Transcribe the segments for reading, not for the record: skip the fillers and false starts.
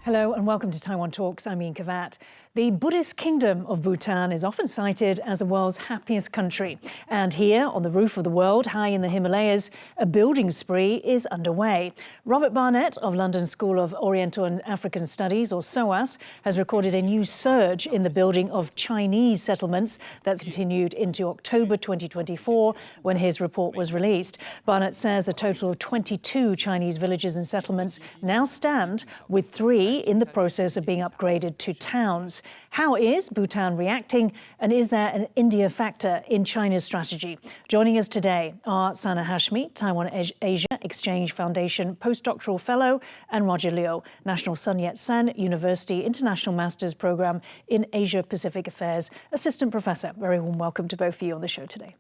Hello and welcome to Taiwan Talks. I'm Ian Kavat. The Buddhist Kingdom of Bhutan is often cited as the world's happiest country. And here, on the roof of the world, high in the Himalayas, a building spree is underway. Robert Barnett of London School of Oriental and African Studies, or SOAS, has recorded a new surge in the building of Chinese settlements that's continued into October 2024, when his report was released. Barnett says a total of 22 Chinese villages and settlements now stand, with 3 in the process of being upgraded to towns. How is Bhutan reacting, and is there an India factor in China's strategy? Joining us today are Sana Hashmi, Taiwan-Asia Exchange Foundation Postdoctoral Fellow, and Roger Liu, National Sun Yat-sen University International Masters Programme in Asia-Pacific Affairs Assistant Professor. Very warm welcome to both of you on the show today.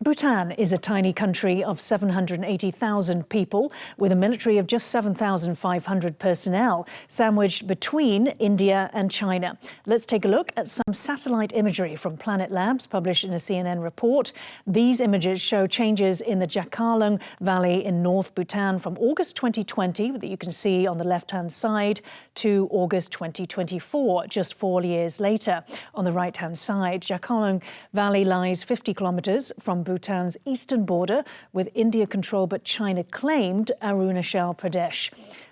Bhutan is a tiny country of 780,000 people with a military of just 7,500 personnel, sandwiched between India and China. Let's take a look at some satellite imagery from Planet Labs published in a CNN report. These images show changes in the Jakalung Valley in North Bhutan from August 2020, that you can see on the left-hand side, to August 2024, just 4 years later. On the right-hand side, Jakalung Valley lies 50 kilometers from Bhutan's eastern border with India-controlled but China-claimed Arunachal Pradesh.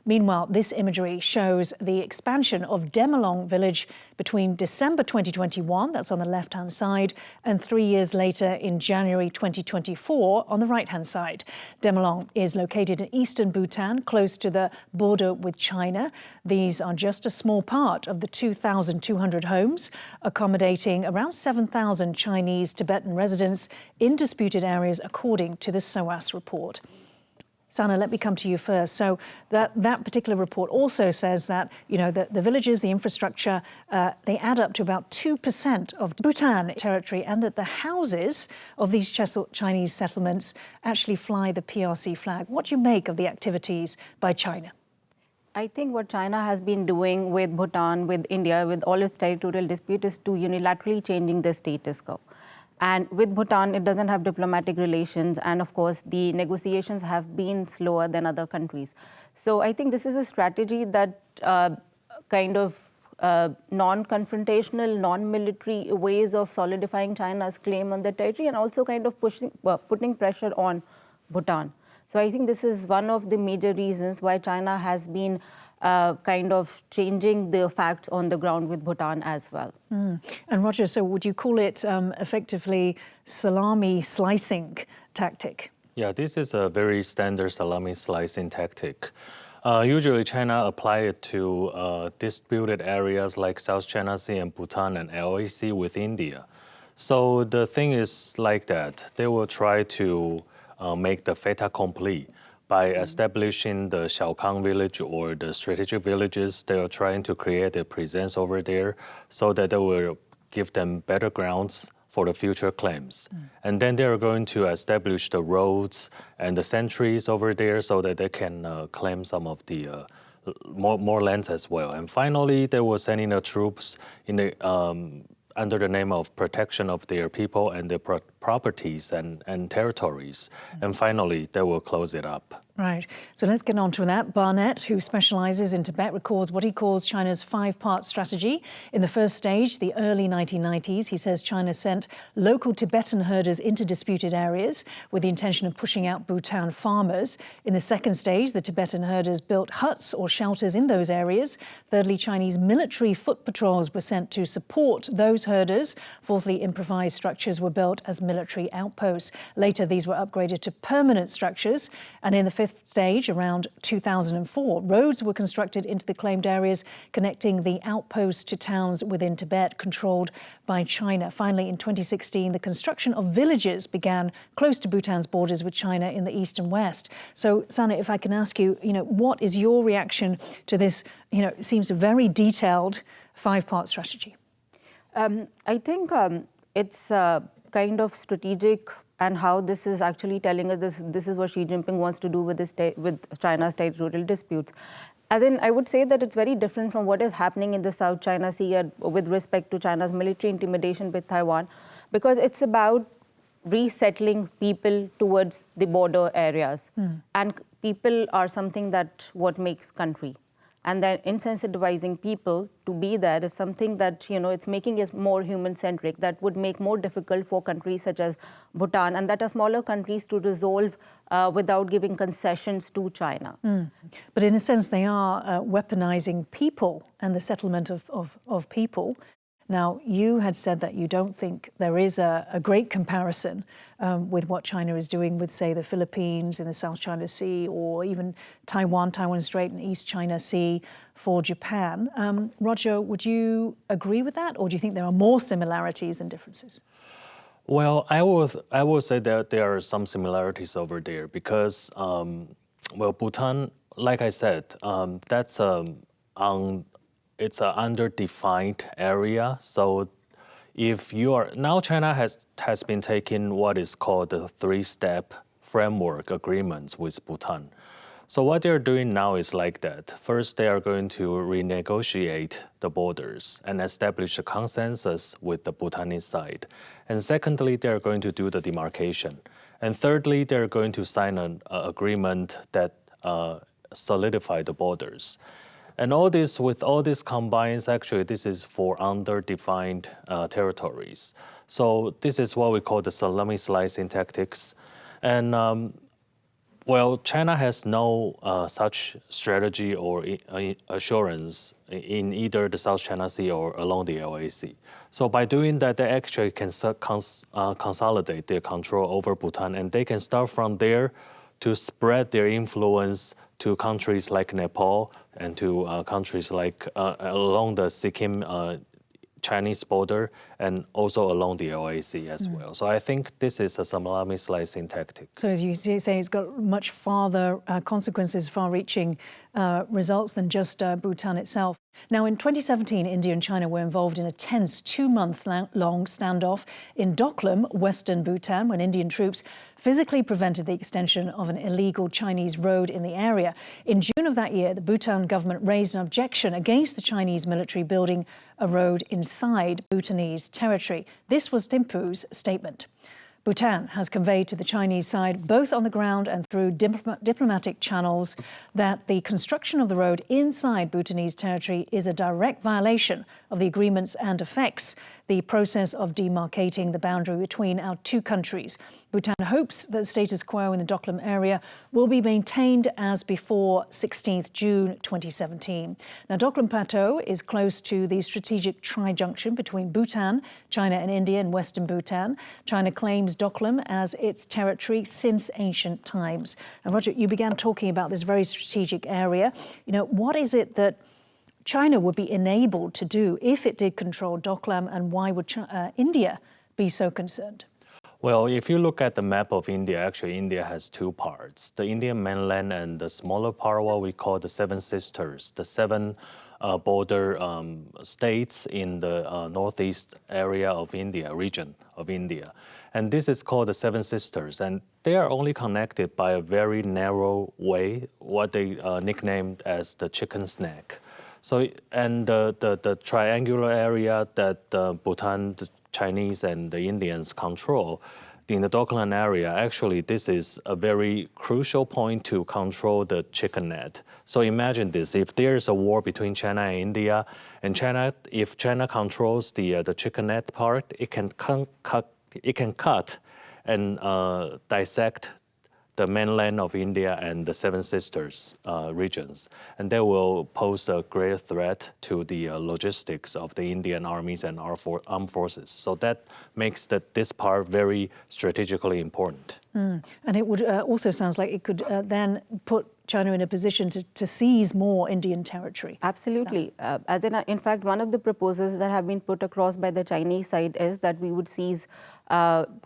Meanwhile, this imagery shows the expansion of Demolong village between December 2021, that's on the left-hand side, and 3 years later in January 2024 on the right-hand side. Demolong is located in eastern Bhutan, close to the border with China. These are just a small part of the 2,200 homes, accommodating around 7,000 Chinese Tibetan residents in disputed areas, according to the SOAS report. Sana, let me come to you first. So that particular report also says that, the villages, the infrastructure, they add up to about 2% of Bhutan territory, and that the houses of these Chinese settlements actually fly the PRC flag. What do you make of the activities by China? I think what China has been doing with Bhutan, with India, with all its territorial dispute, is to unilaterally changing the status quo. And with Bhutan, it doesn't have diplomatic relations. And of course, the negotiations have been slower than other countries. So I think this is a strategy that non-confrontational, non-military ways of solidifying China's claim on the territory, and also kind of putting pressure on Bhutan. So I think this is one of the major reasons why China has been kind of changing the facts on the ground with Bhutan as well. And Roger, so would you call it effectively salami slicing tactic? Yeah, this is a very standard salami slicing tactic. Usually China apply it to disputed areas like South China Sea and Bhutan and LAC with India. So the thing is like that. They will try to make the fait accompli. By establishing the Xiaokang village or the strategic villages, they are trying to create a presence over there so that they will give them better grounds for the future claims. And then they are going to establish the roads and the sentries over there so that they can claim some of the more lands as well. And finally, they will send in the troops in the under the name of protection of their people and their properties and territories. And finally, they will close it up. Right. So let's get on to that. Barnett, who specializes in Tibet, records what he calls China's 5-part strategy. In the first stage, the early 1990s, he says China sent local Tibetan herders into disputed areas with the intention of pushing out Bhutan farmers. In the second stage, the Tibetan herders built huts or shelters in those areas. Thirdly, Chinese military foot patrols were sent to support those herders. Fourthly, improvised structures were built as military outposts. Later, these were upgraded to permanent structures. And in the fifth stage, around 2004, roads were constructed into the claimed areas, connecting the outposts to towns within Tibet controlled by China. Finally, in 2016, the construction of villages began close to Bhutan's borders with China in the east and west. So, Sana, if I can ask you, what is your reaction to this, it seems a very detailed 5-part strategy? I think it's kind of strategic, and how this is actually telling us this is what Xi Jinping wants to do with China's territorial disputes. And then I would say that it's very different from what is happening in the South China Sea with respect to China's military intimidation with Taiwan, because it's about resettling people towards the border areas. And people are something that what makes country. and then insensitivizing people to be there is something that, it's making it more human-centric, that would make more difficult for countries such as Bhutan and that are smaller countries to resolve without giving concessions to China. But in a sense, they are weaponizing people and the settlement of people. Now, you had said that you don't think there is a great comparison with what China is doing with, say, the Philippines in the South China Sea, or even Taiwan Strait and East China Sea for Japan. Roger, would you agree with that, or do you think there are more similarities than differences? Well, I would say that there are some similarities over there because, well, Bhutan, like I said, that's it's an underdefined area. So if you are, now China has been taking what is called the three-step framework agreements with Bhutan. So what they're doing now is like that. First, they are going to renegotiate the borders and establish a consensus with the Bhutanese side. And secondly, they're going to do the demarcation. And thirdly, they're going to sign an agreement that solidify the borders. And with all this combines, actually, this is for underdefined territories. So this is what we call the salami slicing tactics. And well, China has no such strategy or assurance in either the South China Sea or along the LAC. So by doing that, they actually can consolidate their control over Bhutan, and they can start from there to spread their influence to countries like Nepal and to countries like along the Sikkim Chinese border and also along the LAC as well. So I think this is a salami slicing tactic. So as you say, it's got much farther consequences, far-reaching results than just Bhutan itself. Now, in 2017, India and China were involved in a tense 2-month-long standoff in Doklam, western Bhutan, when Indian troops physically prevented the extension of an illegal Chinese road in the area. In June of that year, the Bhutan government raised an objection against the Chinese military building a road inside Bhutanese territory. This was Thimphu's statement. Bhutan has conveyed to the Chinese side, both on the ground and through diplomatic channels, that the construction of the road inside Bhutanese territory is a direct violation of the agreements and affects the process of demarcating the boundary between our two countries. Bhutan hopes that the status quo in the Doklam area will be maintained as before 16th June 2017. Now, Doklam Plateau is close to the strategic tri-junction between Bhutan, China and India in western Bhutan. China claims Doklam as its territory since ancient times. And Roger, you began talking about this very strategic area. What is it that China would be enabled to do if it did control Doklam, and why would India be so concerned? Well, if you look at the map of India, actually India has two parts, the Indian mainland and the smaller part, what we call the Seven Sisters, the seven border states in the northeast area of India, region of India. And this is called the Seven Sisters, and they are only connected by a very narrow way, what they nicknamed as the chicken snack. So, and the triangular area that Bhutan, the Chinese and the Indians control in the Doklam area, actually this is a very crucial point to control the chicken net. So imagine this, if there's a war between China and India, and if China controls the chicken net part, it can cut and dissect the mainland of India and the Seven Sisters regions. And that will pose a great threat to the logistics of the Indian armies and our armed forces. So that makes this part very strategically important. And it would also sounds like it could then put China in a position to seize more Indian territory. Absolutely. In fact, one of the proposals that have been put across by the Chinese side is that we would seize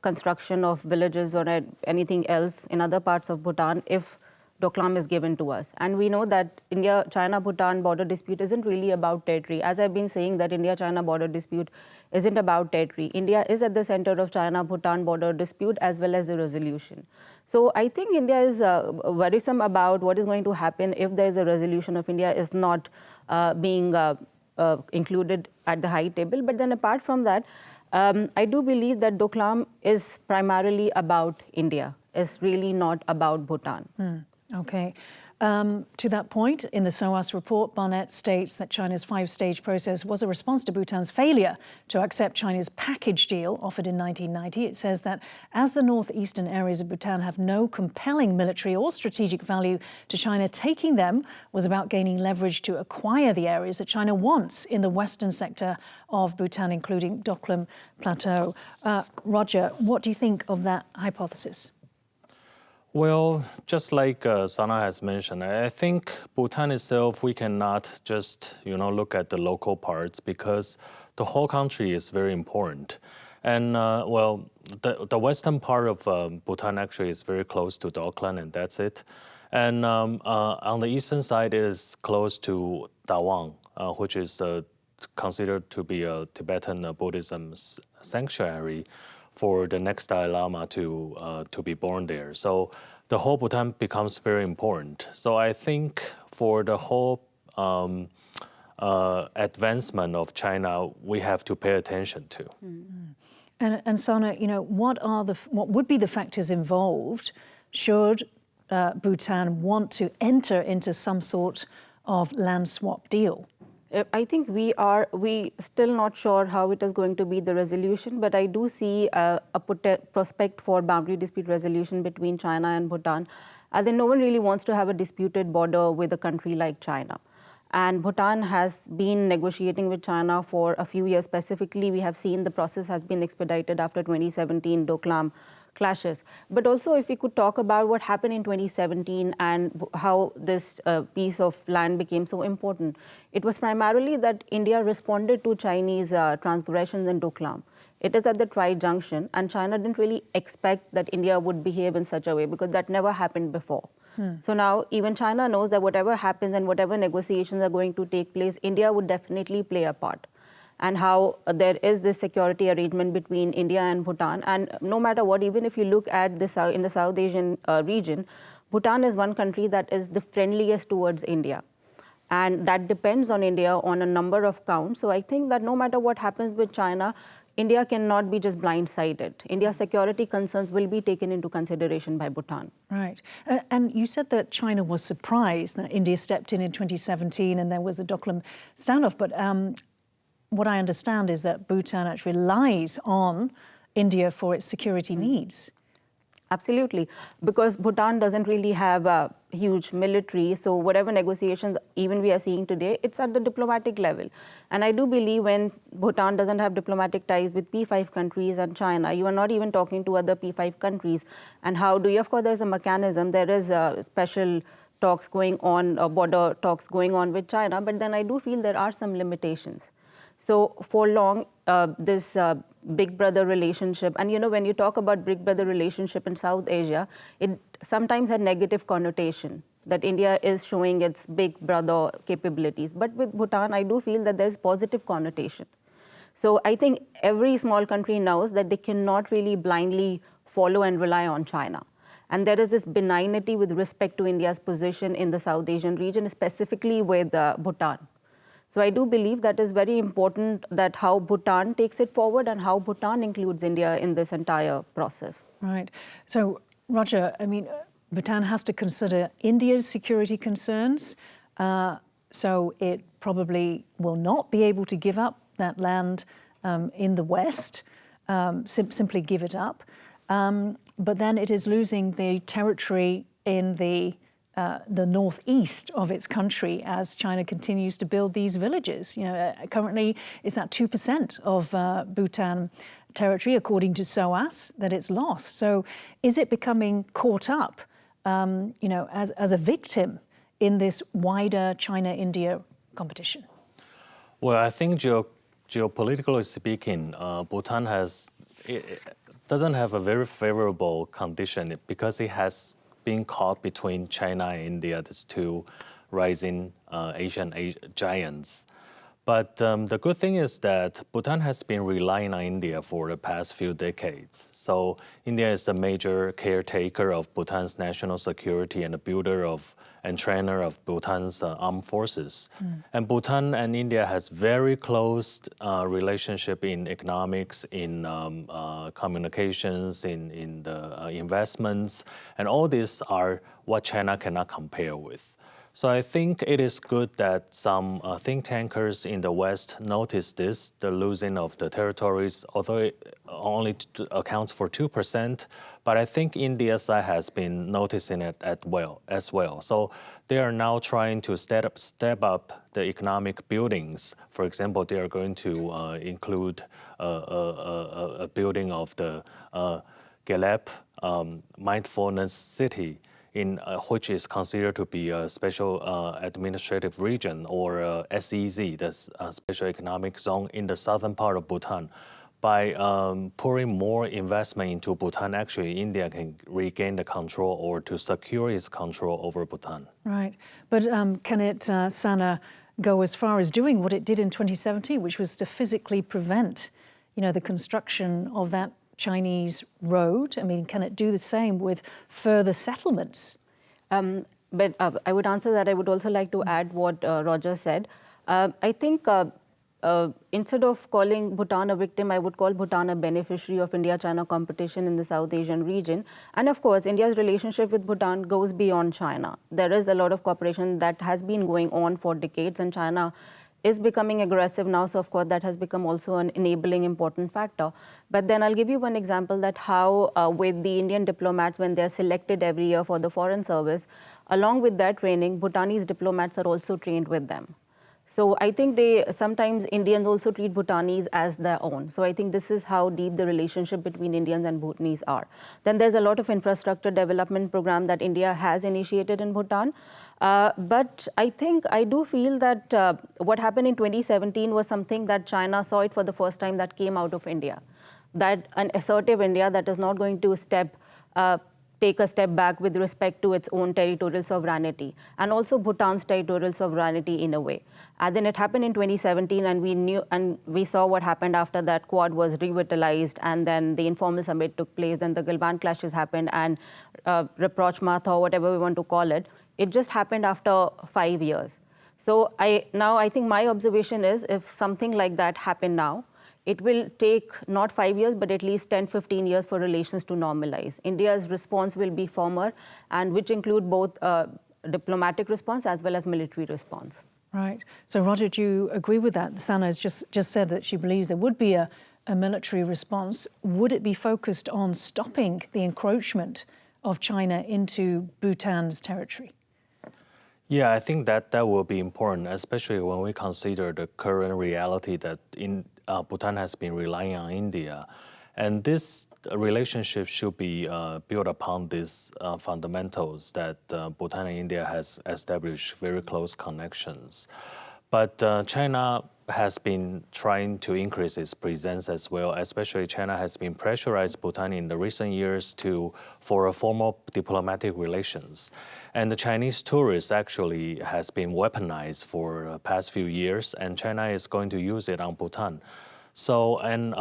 construction of villages or anything else in other parts of Bhutan if Doklam is given to us. And we know that India-China-Bhutan border dispute isn't really about territory. As I've been saying, that India-China border dispute isn't about territory. India is at the center of China-Bhutan border dispute as well as the resolution. So I think India is worrisome about what is going to happen if there is a resolution of India is not being included at the high table. But then apart from that, I do believe that Doklam is primarily about India. It's really not about Bhutan. Okay. To that point, in the SOAS report, Barnett states that China's 5-stage process was a response to Bhutan's failure to accept China's package deal offered in 1990. It says that as the northeastern areas of Bhutan have no compelling military or strategic value to China, taking them was about gaining leverage to acquire the areas that China wants in the western sector of Bhutan, including Doklam Plateau. Roger, what do you think of that hypothesis? Well, just like Sana has mentioned, I think Bhutan itself, we cannot just, look at the local parts because the whole country is very important. And the western part of Bhutan actually is very close to Doklam, and that's it. And on the eastern side is close to Taiwan, which is considered to be a Tibetan Buddhism sanctuary for the next Dalai Lama to be born there. So the whole Bhutan becomes very important. So I think for the whole advancement of China, we have to pay attention to. Mm-hmm. And Sana, what would be the factors involved should Bhutan want to enter into some sort of land swap deal? I think we still not sure how it is going to be the resolution, but I do see a prospect for boundary dispute resolution between China and Bhutan. I think no one really wants to have a disputed border with a country like China. And Bhutan has been negotiating with China for a few years. Specifically, we have seen the process has been expedited after 2017 Doklam clashes. But also, if we could talk about what happened in 2017 and how this piece of land became so important. It was primarily that India responded to Chinese transgressions in Doklam. It is at the tri-junction, and China didn't really expect that India would behave in such a way because that never happened before. So now even China knows that whatever happens and whatever negotiations are going to take place, India would definitely play a part. And how there is this security arrangement between India and Bhutan. And no matter what, even if you look at this in the South Asian region, Bhutan is one country that is the friendliest towards India. And that depends on India on a number of counts. So I think that no matter what happens with China, India cannot be just blindsided. India's security concerns will be taken into consideration by Bhutan. Right. And you said that China was surprised that India stepped in 2017 and there was a Doklam standoff. But what I understand is that Bhutan actually relies on India for its security needs. Absolutely, because Bhutan doesn't really have a huge military, so whatever negotiations even we are seeing today, it's at the diplomatic level. And I do believe when Bhutan doesn't have diplomatic ties with P5 countries and China, you are not even talking to other P5 countries. And how do you, of course, there's a mechanism, there is special talks going on, border talks going on with China, but then I do feel there are some limitations. So for long, this big brother relationship, and when you talk about big brother relationship in South Asia, it sometimes had negative connotation that India is showing its big brother capabilities. But with Bhutan, I do feel that there's positive connotation. So I think every small country knows that they cannot really blindly follow and rely on China. And there is this benignity with respect to India's position in the South Asian region, specifically with Bhutan. So I do believe that is very important, that how Bhutan takes it forward and how Bhutan includes India in this entire process. Right. So, Roger, I mean, Bhutan has to consider India's security concerns, so it probably will not be able to give up that land in the West, simply give it up. But then it is losing the territory in the northeast of its country as China continues to build these villages. Currently it's at 2% of Bhutan territory, according to SOAS, that it's lost. So is it becoming caught up, as a victim in this wider China-India competition? Well, I think geopolitically speaking, Bhutan doesn't have a very favorable condition because it has been caught between China and India, these two rising Asian giants. But the good thing is that Bhutan has been relying on India for the past few decades. So India is the major caretaker of Bhutan's national security and the builder and trainer of Bhutan's armed forces. And Bhutan and India has very close relationship in economics, in communications, in the investments, and all these are what China cannot compare with. So I think it is good that some think tankers in the West notice this, the losing of the territories, although it only accounts for 2%. But I think India's side has been noticing it as well. So they are now trying to step up the economic buildings. For example, they are going to include a building of the Galep mindfulness city, which is considered to be a special administrative region, or SEZ, the Special Economic Zone in the southern part of Bhutan. By pouring more investment into Bhutan, actually India can regain the control or to secure its control over Bhutan. Right, but can it, Sana, go as far as doing what it did in 2017, which was to physically prevent, the construction of that Chinese road? I mean, can it do the same with further settlements? But I would answer that. I would also like to add what Roger said. I think instead of calling Bhutan a victim, I would call Bhutan a beneficiary of India-China competition in the South Asian region. And of course, India's relationship with Bhutan goes beyond China. There is a lot of cooperation that has been going on for decades, and China is becoming aggressive now, so of course that has become also an enabling important factor. But then I'll give you one example that how with the Indian diplomats, when they're selected every year for the foreign service, along with their training, Bhutanese diplomats are also trained with them. So I think sometimes Indians also treat Bhutanese as their own. So I think this is how deep the relationship between Indians and Bhutanese are. Then there's a lot of infrastructure development program that India has initiated in Bhutan. But I do feel that what happened in 2017 was something that China saw it for the first time that came out of India. That an assertive India that is not going to take a step back with respect to its own territorial sovereignty, and also Bhutan's territorial sovereignty in a way. And then it happened in 2017, and we saw what happened after that. Quad was revitalized, and then the informal summit took place, then the Galban clashes happened, and rapprochement, or whatever we want to call it, it just happened after 5 years. So I think my observation is, if something like that happened now, it will take not 5 years, but at least 10, 15 years for relations to normalize. India's response will be firmer, and which include both diplomatic response as well as military response. Right. So Roger, do you agree with that? Sana has just said that she believes there would be a military response. Would it be focused on stopping the encroachment of China into Bhutan's territory? Yeah, I think that will be important, especially when we consider the current reality that Bhutan has been relying on India. And this relationship should be built upon these fundamentals that Bhutan and India has established very close connections. But China has been trying to increase its presence as well. Especially China has been pressurized Bhutan in the recent years for a formal diplomatic relations. And the Chinese tourists actually has been weaponized for the past few years, and China is going to use it on Bhutan. So, and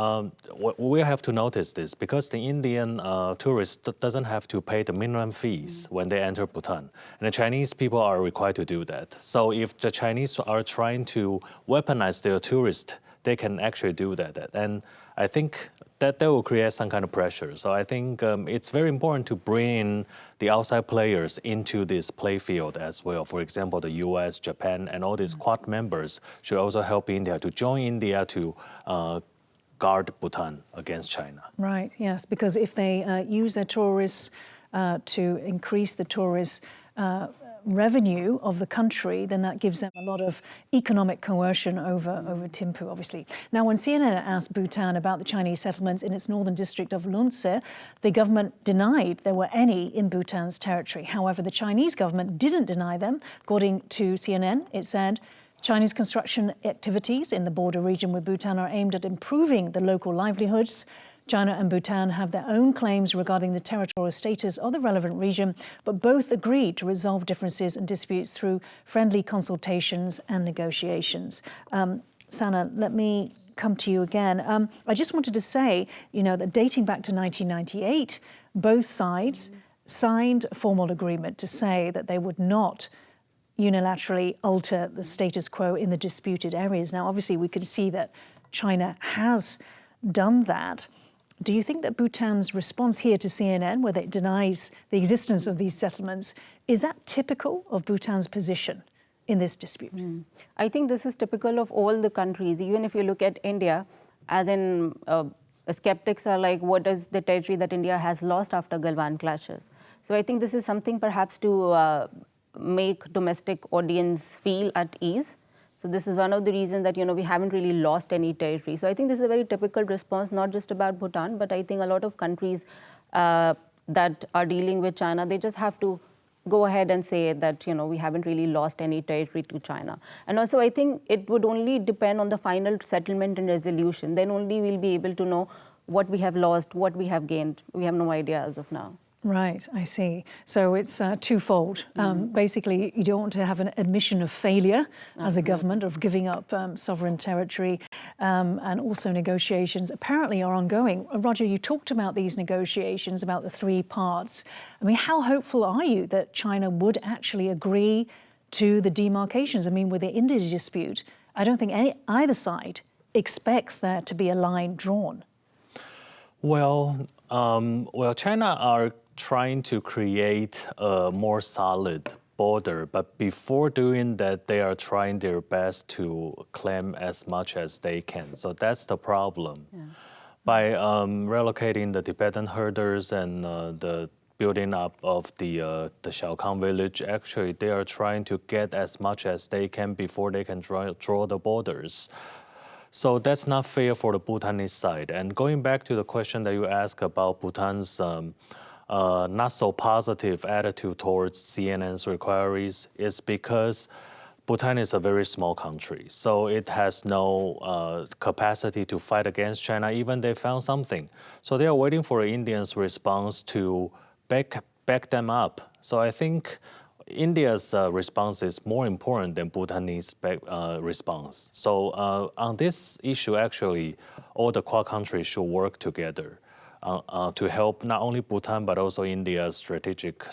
we have to notice this because the Indian tourist doesn't have to pay the minimum fees when they enter Bhutan. And the Chinese people are required to do that. So if the Chinese are trying to weaponize their tourists, they can actually do that. And I think that will create some kind of pressure. So I think it's very important to bring the outside players into this playfield as well. For example, the US, Japan, and all these Quad members should also help India to join India to guard Bhutan against China. Right, yes, because if they use their tourists to increase the tourist revenue of the country, then that gives them a lot of economic coercion over Thimphu, obviously. Now, when CNN asked Bhutan about the Chinese settlements in its northern district of Lhonse, the government denied there were any in Bhutan's territory. However, the Chinese government didn't deny them. According to CNN, it said, Chinese construction activities in the border region with Bhutan are aimed at improving the local livelihoods. China and Bhutan have their own claims regarding the territorial status of the relevant region, but both agreed to resolve differences and disputes through friendly consultations and negotiations. Sana, let me come to you again. I just wanted to say, that dating back to 1998, both sides signed a formal agreement to say that they would not unilaterally alter the status quo in the disputed areas. Now, obviously, we could see that China has done that. Do you think that Bhutan's response here to CNN, whether it denies the existence of these settlements, Is that typical of Bhutan's position in this dispute? I think this is typical of all the countries. Even if you look at India, as in skeptics are like, what is the territory that India has lost after Galwan clashes? So I think this is something perhaps to make domestic audience feel at ease. So this is one of the reasons that, we haven't really lost any territory. So I think this is a very typical response, not just about Bhutan, but I think a lot of countries that are dealing with China, they just have to go ahead and say that, we haven't really lost any territory to China. And also, I think it would only depend on the final settlement and resolution. Then only we'll be able to know what we have lost, what we have gained. We have no idea as of now. Right, I see. So it's twofold. Basically, you don't want to have an admission of failure as a government of giving up sovereign territory, and also negotiations apparently are ongoing. Roger, you talked about these negotiations, about the three parts. I mean, how hopeful are you that China would actually agree to the demarcations? I mean, with the India dispute, I don't think either side expects there to be a line drawn. Well, China are trying to create a more solid border, but before doing that, they are trying their best to claim as much as they can. So that's the problem. Yeah. By relocating the Tibetan herders and the building up of the Xiaokang village, actually they are trying to get as much as they can before they can draw the borders. So that's not fair for the Bhutanese side. And going back to the question that you asked about Bhutan's not so positive attitude towards CNN's inquiries, is because Bhutan is a very small country. So it has no capacity to fight against China, even they found something. So they are waiting for Indians' response to back them up. So I think India's response is more important than Bhutanese response. So on this issue, actually, all the Quad countries should work together to help not only Bhutan, but also India's strategic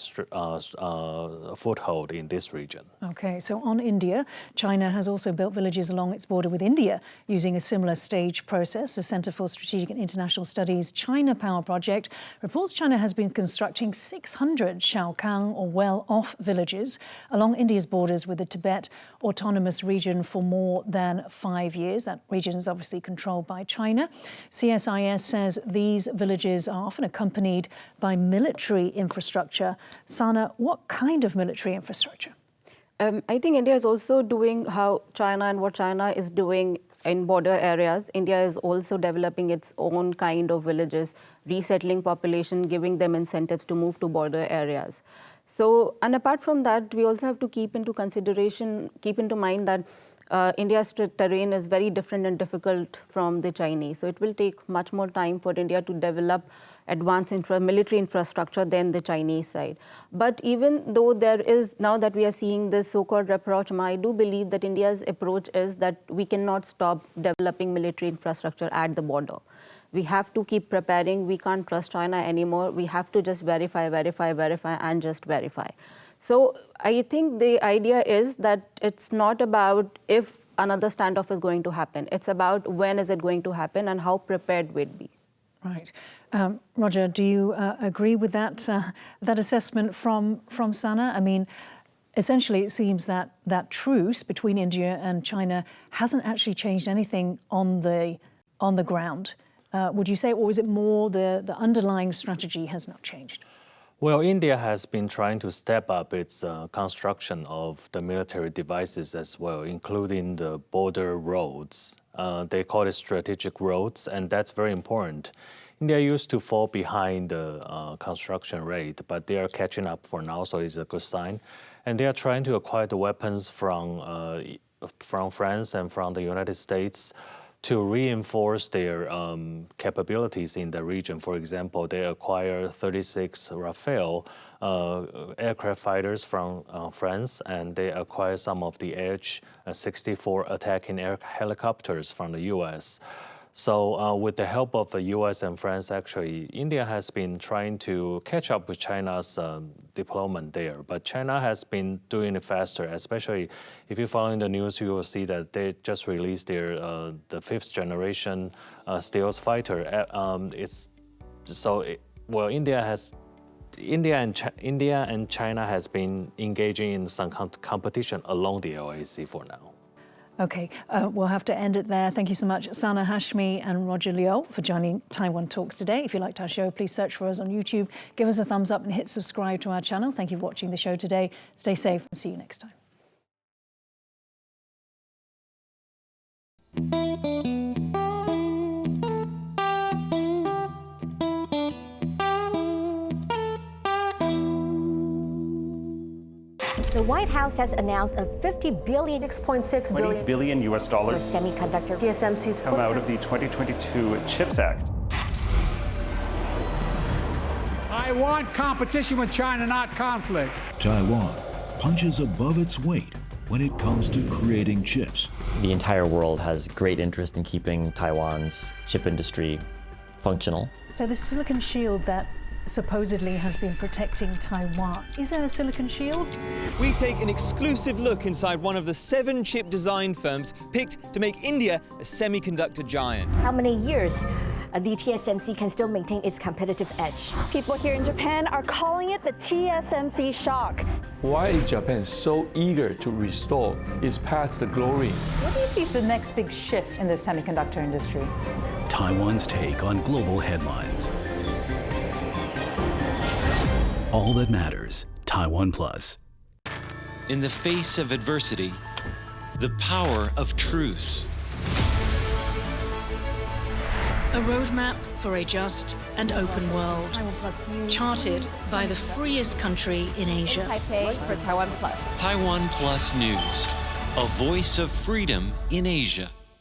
foothold in this region. Okay, so on India, China has also built villages along its border with India using a similar stage process. The Center for Strategic and International Studies China Power Project reports China has been constructing 600 Xiaokang or well-off villages along India's borders with the Tibet Autonomous Region for more than 5 years. That region is obviously controlled by China. CSIS says these villages are often accompanied by military infrastructure. Sana, what kind of military infrastructure? I think India is also doing what China is doing in border areas. India is also developing its own kind of villages, resettling population, giving them incentives to move to border areas. So, and apart from that, we also have to keep into mind that India's terrain is very different and difficult from the Chinese. So it will take much more time for India to develop advanced military infrastructure than the Chinese side. But even though there is, now that we are seeing this so-called rapprochement, I do believe that India's approach is that we cannot stop developing military infrastructure at the border. We have to keep preparing. We can't trust China anymore. We have to just verify, and just verify. So I think the idea is that it's not about if another standoff is going to happen. It's about when is it going to happen and how prepared we'd be. Right. Roger, do you agree with that assessment from Sana? I mean, essentially it seems that that truce between India and China hasn't actually changed anything on the ground. Would you say, or is it more the underlying strategy has not changed? Well, India has been trying to step up its construction of the military devices as well, including the border roads. They call it strategic roads, and that's very important. India used to fall behind the construction rate, but they are catching up for now, so it's a good sign. And they are trying to acquire the weapons from France and from the United States to reinforce their capabilities in the region. For example, they acquired 36 Rafale aircraft fighters from France, and they acquired some of the H-64 attacking air helicopters from the US. So with the help of the US and France, actually, India has been trying to catch up with China's deployment there. But China has been doing it faster, especially if you follow in the news, you will see that they just released their the 5th generation stealth fighter. India has India and China has been engaging in some competition along the LAC for now. Okay, we'll have to end it there. Thank you so much, Sana Hashmi and Roger Liu, for joining Taiwan Talks today. If you liked our show, please search for us on YouTube, give us a thumbs up and hit subscribe to our channel. Thank you for watching the show today. Stay safe and see you next time. The White House has announced a $50 billion, $6.6 billion US for dollars semiconductor TSMC's come out of the 2022 CHIPS Act. I want competition with China, not conflict. Taiwan punches above its weight when it comes to creating chips. The entire world has great interest in keeping Taiwan's chip industry functional. So the silicon shield that supposedly has been protecting Taiwan, is there a silicon shield? We take an exclusive look inside one of the 7 chip design firms picked to make India a semiconductor giant. How many years the TSMC can still maintain its competitive edge? People here in Japan are calling it the TSMC shock. Why is Japan so eager to restore its past glory? What do you see as the next big shift in the semiconductor industry? Taiwan's take on global headlines. All that matters, Taiwan Plus. In the face of adversity, the power of truth. A roadmap for a just and open world, charted by the freest country in Asia. Taipei for Taiwan Plus. Taiwan Plus News, a voice of freedom in Asia.